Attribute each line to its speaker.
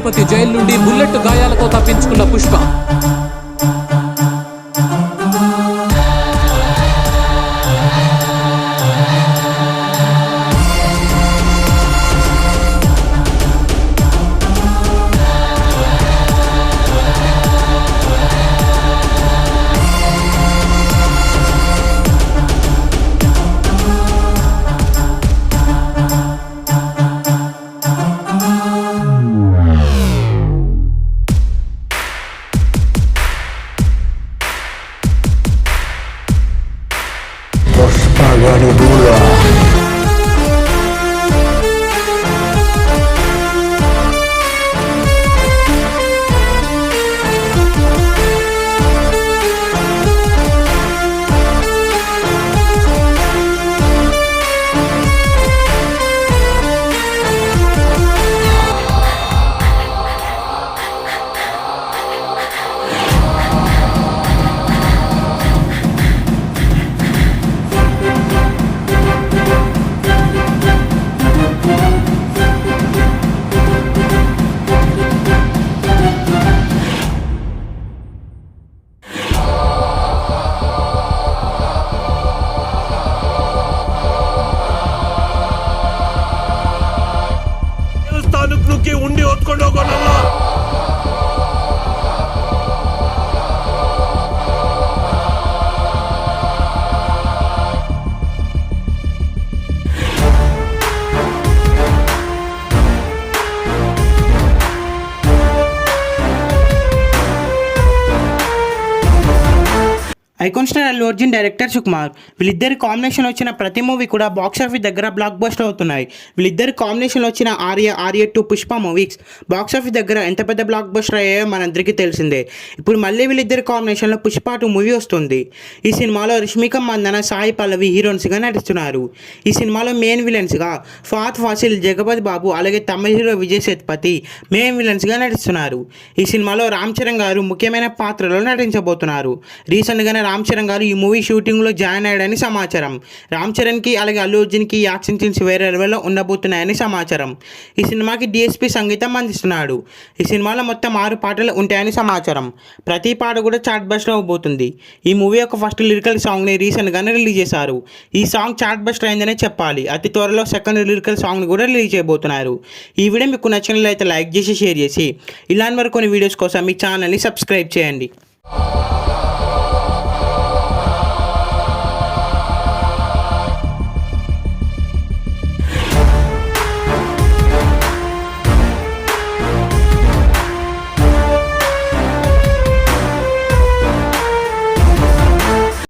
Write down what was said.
Speaker 1: Tirupati jail నుండి bullet గాయాలతో తప్పించుకున్న పుష్ప.
Speaker 2: ఉండి ಹೊತ್ಕೊಂಡು ಹೋಗೋಣಲ್ಲ.
Speaker 3: Icon star Allu Arjun, director Sukumar, వీళ్ళిద్దరి కాంబినేషన్ వచ్చిన ప్రతి మూవీ కూడా బాక్స్ ఆఫీస్ దగ్గర బ్లాక్ బస్టర్ అవుతున్నాయి. వీళ్ళిద్దరి కాంబినేషన్లో వచ్చిన Arya 2, Pushpa movies box office దగ్గర ఎంత పెద్ద బ్లాక్ బస్టర్ అయ్యాయో మనందరికీ తెలిసిందే. ఇప్పుడు మళ్ళీ వీళ్ళిద్దరి కాంబినేషన్లో పుష్ప 2 మూవీ వస్తుంది. ఈ సినిమాలో రష్మిక మందన, సాయి పల్లవి హీరోయిన్స్గా నటిస్తున్నారు. ఈ సినిమాలో మెయిన్ విలన్స్గా ఫహద్ ఫాసిల్, జగపతి బాబు అలాగే తమిళ హీరో విజయ్ సేతుపతి మెయిన్ విలన్స్గా నటిస్తున్నారు. ఈ సినిమాలో రామ్ చరణ్ గారు ముఖ్యమైన పాత్రలో నటించబోతున్నారు. రీసెంట్గానే రామ్ చరణ్ గారు ఈ మూవీ షూటింగ్లో జాయిన్ అయ్యాడని సమాచారం. రామ్ చరణ్కి అలాగే అల్లు అర్జున్కి యాక్షన్ సీన్స్ వేరే లెవెల్లో ఉండబోతున్నాయని సమాచారం. ఈ సినిమాకి డిఎస్పి సంగీతం అందిస్తున్నాడు. ఈ సినిమాలో మొత్తం 6 పాటలు ఉంటాయని సమాచారం. ప్రతి పాట కూడా చార్ట్ బస్టర్ అవబోతుంది. ఈ మూవీ యొక్క ఫస్ట్ లిరికల్ సాంగ్ని రీసెంట్గానే రిలీజ్ చేశారు. ఈ సాంగ్ చార్ట్ బస్టర్ అయిందనే చెప్పాలి. అతి త్వరలో సెకండ్ లిరికల్ సాంగ్ని కూడా రిలీజ్ చేయబోతున్నారు. ఈ వీడియో మీకు నచ్చినట్లయితే లైక్ చేసి షేర్ చేసి ఇలాంటి మరికొన్ని వీడియోస్ కోసం మీ ఛానల్ని సబ్స్క్రైబ్ చేయండి.